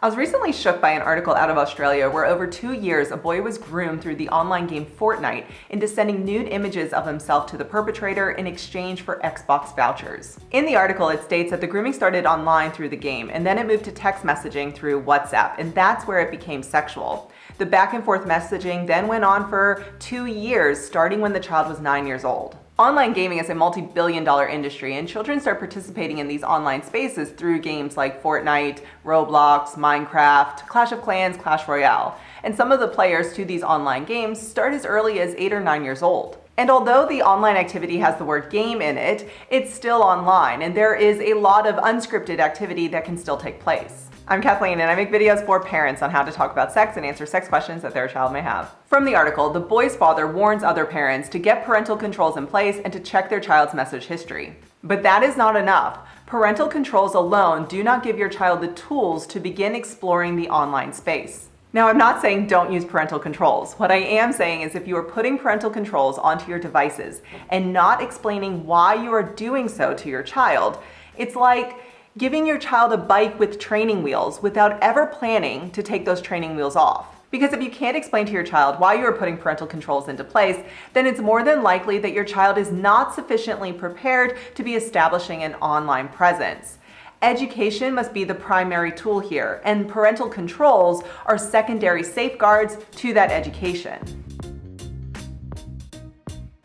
I was recently shook by an article out of Australia where over 2 years a boy was groomed through the online game Fortnite into sending nude images of himself to the perpetrator in exchange for Xbox vouchers. In the article, it states that the grooming started online through the game, and then it moved to text messaging through WhatsApp, and that's where it became sexual. The back and forth messaging then went on for 2 years, starting when the child was 9 years old. Online gaming is a multi-billion-dollar industry, and children start participating in these online spaces through games like Fortnite, Roblox, Minecraft, Clash of Clans, Clash Royale. And some of the players to these online games start as early as 8 or 9 years old. And although the online activity has the word game in it, it's still online, and there is a lot of unscripted activity that can still take place. I'm Kathleen, and I make videos for parents on how to talk about sex and answer sex questions that their child may have. From the article, the boy's father warns other parents to get parental controls in place and to check their child's message history. But that is not enough. Parental controls alone do not give your child the tools to begin exploring the online space. Now, I'm not saying don't use parental controls. What I am saying is if you are putting parental controls onto your devices and not explaining why you are doing so to your child, it's like giving your child a bike with training wheels without ever planning to take those training wheels off. Because if you can't explain to your child why you are putting parental controls into place, then it's more than likely that your child is not sufficiently prepared to be establishing an online presence. Education must be the primary tool here, and parental controls are secondary safeguards to that education.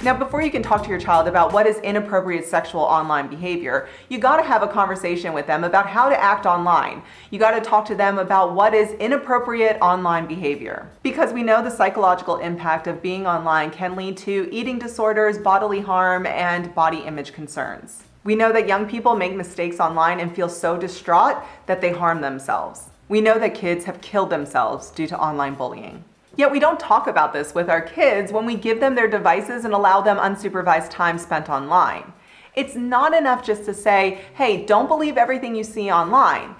Now, before you can talk to your child about what is inappropriate sexual online behavior, you gotta have a conversation with them about how to act online. You gotta talk to them about what is inappropriate online behavior. Because we know the psychological impact of being online can lead to eating disorders, bodily harm, and body image concerns. We know that young people make mistakes online and feel so distraught that they harm themselves. We know that kids have killed themselves due to online bullying. Yet we don't talk about this with our kids when we give them their devices and allow them unsupervised time spent online. It's not enough just to say, hey, don't believe everything you see online,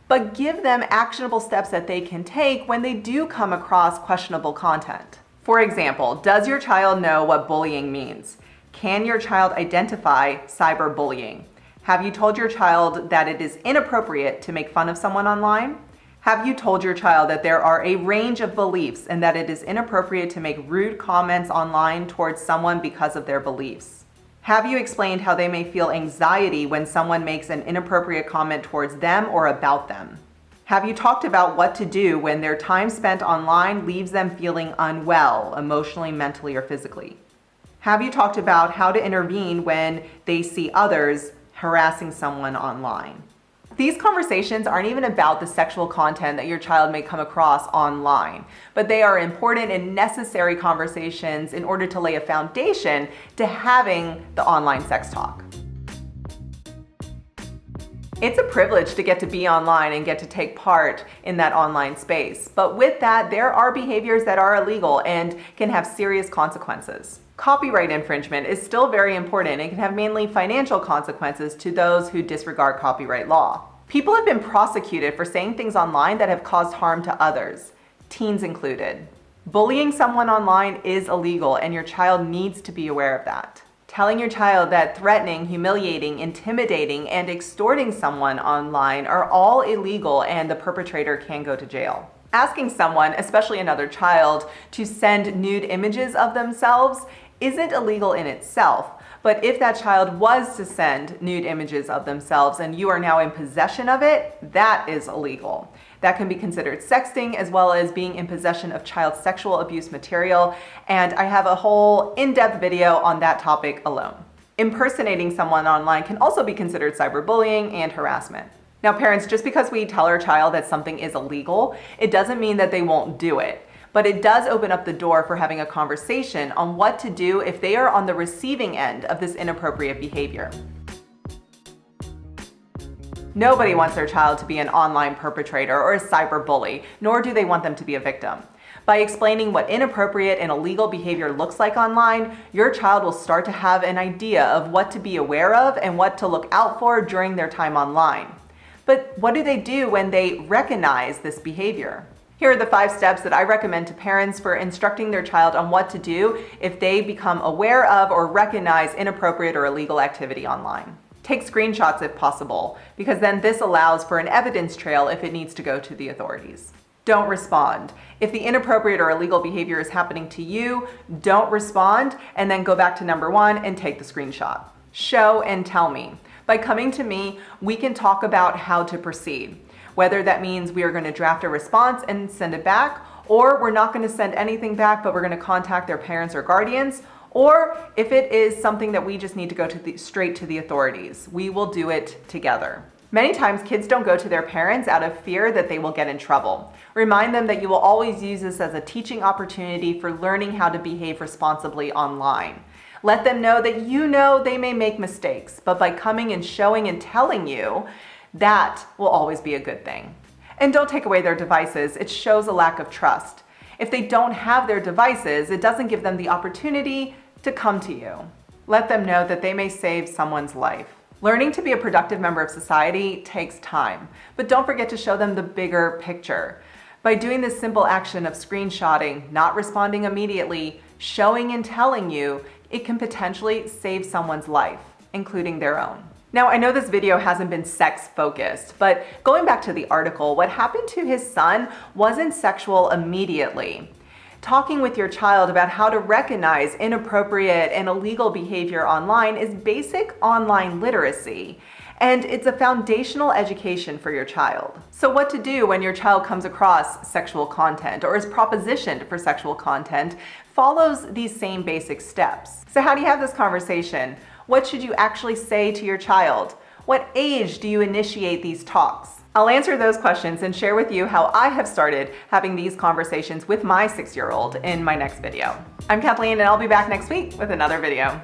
but give them actionable steps that they can take when they do come across questionable content. For example, does your child know what bullying means? Can your child identify cyberbullying? Have you told your child that it is inappropriate to make fun of someone online? Have you told your child that there are a range of beliefs and that it is inappropriate to make rude comments online towards someone because of their beliefs? Have you explained how they may feel anxiety when someone makes an inappropriate comment towards them or about them? Have you talked about what to do when their time spent online leaves them feeling unwell, emotionally, mentally, or physically? Have you talked about how to intervene when they see others harassing someone online? These conversations aren't even about the sexual content that your child may come across online, but they are important and necessary conversations in order to lay a foundation to having the online sex talk. It's a privilege to get to be online and get to take part in that online space, but with that, there are behaviors that are illegal and can have serious consequences. Copyright infringement is still very important and can have mainly financial consequences to those who disregard copyright law. People have been prosecuted for saying things online that have caused harm to others, teens included. Bullying someone online is illegal, and your child needs to be aware of that. Telling your child that threatening, humiliating, intimidating, and extorting someone online are all illegal and the perpetrator can go to jail. Asking someone, especially another child, to send nude images of themselves isn't illegal in itself, but if that child was to send nude images of themselves and you are now in possession of it, that is illegal. That can be considered sexting as well as being in possession of child sexual abuse material, and I have a whole in-depth video on that topic alone. Impersonating someone online can also be considered cyberbullying and harassment. Now parents, just because we tell our child that something is illegal, it doesn't mean that they won't do it. But it does open up the door for having a conversation on what to do if they are on the receiving end of this inappropriate behavior. Nobody wants their child to be an online perpetrator or a cyberbully, nor do they want them to be a victim. By explaining what inappropriate and illegal behavior looks like online, your child will start to have an idea of what to be aware of and what to look out for during their time online. But what do they do when they recognize this behavior? Here are the 5 steps that I recommend to parents for instructing their child on what to do if they become aware of or recognize inappropriate or illegal activity online. Take screenshots if possible, because then this allows for an evidence trail if it needs to go to the authorities. Don't respond. If the inappropriate or illegal behavior is happening to you, don't respond and then go back to number 1 and take the screenshot. Show and tell me. By coming to me, we can talk about how to proceed. Whether that means we are going to draft a response and send it back, or we're not going to send anything back, but we're going to contact their parents or guardians, or if it is something that we just need to go straight to the authorities, we will do it together. Many times kids don't go to their parents out of fear that they will get in trouble. Remind them that you will always use this as a teaching opportunity for learning how to behave responsibly online. Let them know that you know they may make mistakes, but by coming and showing and telling you, that will always be a good thing. And don't take away their devices. It shows a lack of trust. If they don't have their devices, it doesn't give them the opportunity to come to you. Let them know that they may save someone's life. Learning to be a productive member of society takes time, but don't forget to show them the bigger picture. By doing this simple action of screenshotting, not responding immediately, showing and telling you, it can potentially save someone's life, including their own. Now, I know this video hasn't been sex focused, but going back to the article, what happened to his son wasn't sexual immediately. Talking with your child about how to recognize inappropriate and illegal behavior online is basic online literacy, and it's a foundational education for your child. So what to do when your child comes across sexual content or is propositioned for sexual content follows these same basic steps. So how do you have this conversation? What should you actually say to your child? What age do you initiate these talks? I'll answer those questions and share with you how I have started having these conversations with my 6-year-old in my next video. I'm Kathleen, and I'll be back next week with another video.